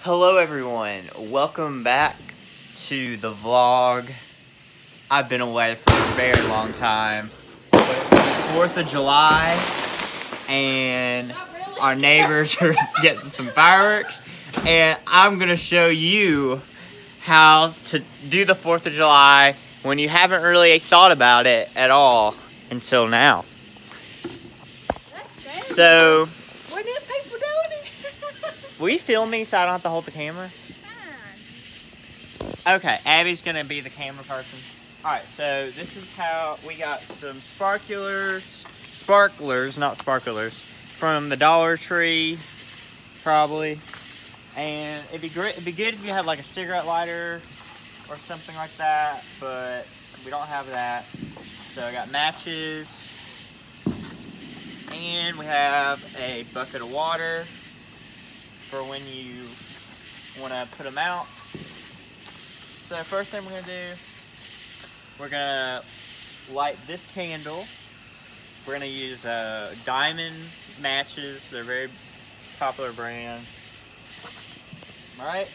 Hello everyone, welcome back to the vlog. I've been away for a very long time. But it's the 4th of July and our neighbors are getting some fireworks, and I'm gonna show you how to do the 4th of July when you haven't really thought about it at all until now. So, what are people doing it? will you film me so I don't have to hold the camera? Fine. Okay, Abby's gonna be the camera person. Alright, so this is how we got some sparklers, not sparklers, from the Dollar Tree, probably. And it'd be good if you had like a cigarette lighter or something like that, but we don't have that. So I got matches, and we have a bucket of water for when you want to put them out. So first thing we're going to do, we're going to light this candle. We're going to use Diamond matches. They're a very popular brand. Alright.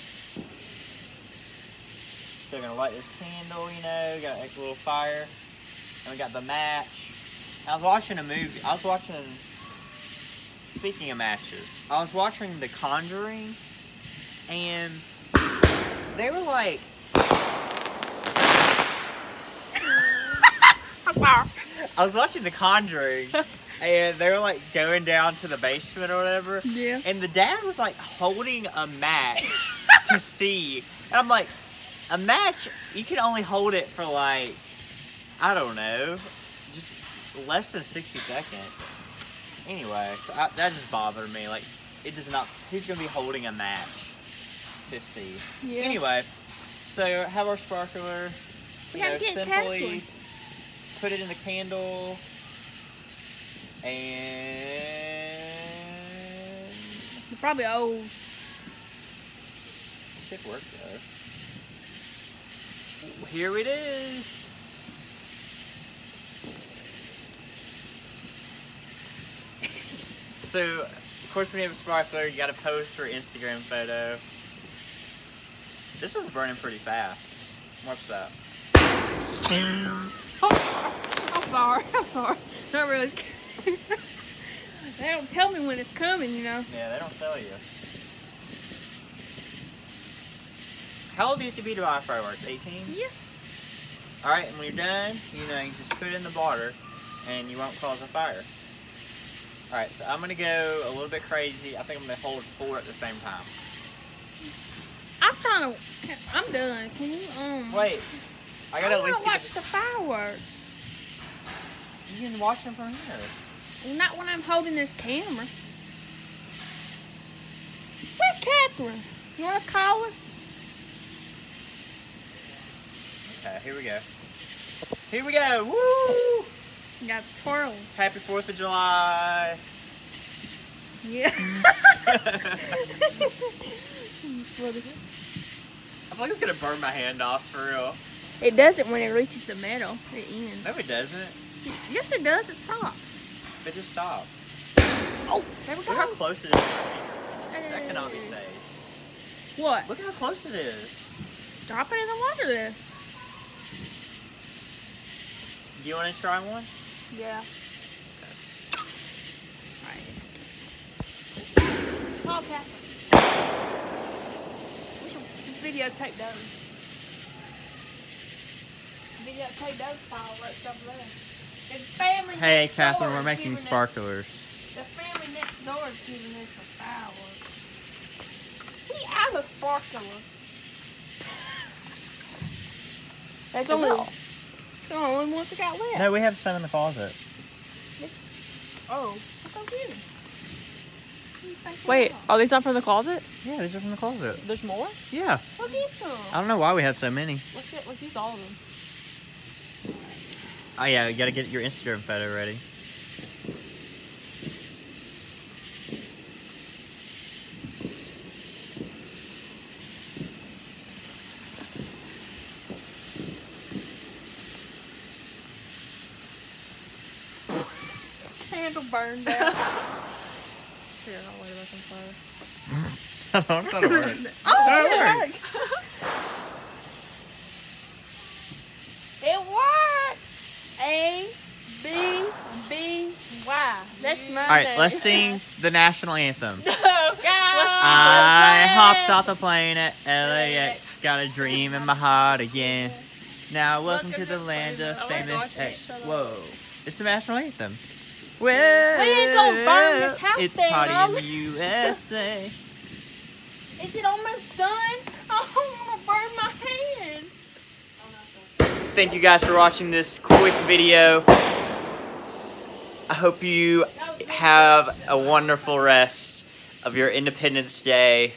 So we're going to light this candle, you know, got like a little fire. And we got the match. I was watching a movie. Speaking of matches, I was watching The Conjuring, and they were like, I was watching The Conjuring, and they were like going down to the basement or whatever. Yeah. And the dad was like holding a match to see, and I'm like, a match, you can only hold it for like, I don't know, just less than 60 seconds. Anyway, so that just bothered me. Like, it does not. Who's gonna be holding a match to see? Yeah. Anyway, so have our sparkler. We have to get simply careful. put it in the candle, and You're probably old. should work though. Here it is. So, of course, when you have a sparkler, you gotta post for Instagram photo. This one's burning pretty fast. Watch that. I'm sorry. Not really. They don't tell me when it's coming, you know. Yeah, they don't tell you. How old do you have to be to buy a firework? 18? Yeah. Alright, and when you're done, you know, you just put it in the water and you won't cause a fire. Alright, so I'm going to go a little bit crazy. I think I'm going to hold 4 at the same time. I'm done. Can you, Wait. I got to at least watch the fireworks. You can watch them from here. Well, not when I'm holding this camera. Where's Catherine? You want to call her? Okay, here we go. Here we go. Woo! You got twirling. Happy 4th of July. Yeah. I feel like it's going to burn my hand off for real. It doesn't when it reaches the metal. It ends. No, it doesn't. Yes, it does. It stops. It just stops. Oh, there we go. Look how close it is. That cannot be saved. What? Look how close it is. Drop it in the water there. Do you want to try one? Yeah. Alright. Call Catherine. We should just videotape those. Videotape those fireworks over there. The family Hey, next Catherine, door we're is making giving us- sparklers. The family next door is giving us some fireworks. We out of sparklers. That's the only ones that got left. No, we have some in the closet. Oh, that's so good. Wait, are these not from the closet? Yeah, these are from the closet. There's more? Yeah. Look at some. I don't know why we had so many. Let's use all of them. Oh yeah, you gotta get your Instagram photo ready. Candle burned out. Here, I'll light it up on fire. I don't know how to work. Oh, That it worked. It worked. A, B, B, Y. That's my All right, name. let's sing the national anthem. Go. I hopped off the plane at LAX, got a dream in my heart again. Now welcome to the land of famous X. Whoa, it's the national anthem. Well, We ain't gonna burn this house it's down. party in the USA. Is it almost done? Oh, I'm gonna burn my hand. Thank you guys for watching this quick video. I hope you have a wonderful rest of your Independence Day.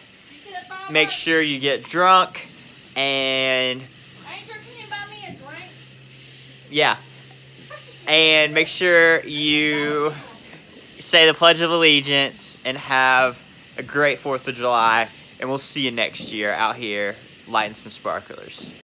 Make sure you get drunk and Andrew, can you buy me a drink? yeah. And make sure you say the Pledge of Allegiance and have a great 4th of July. And we'll see you next year out here lighting some sparklers.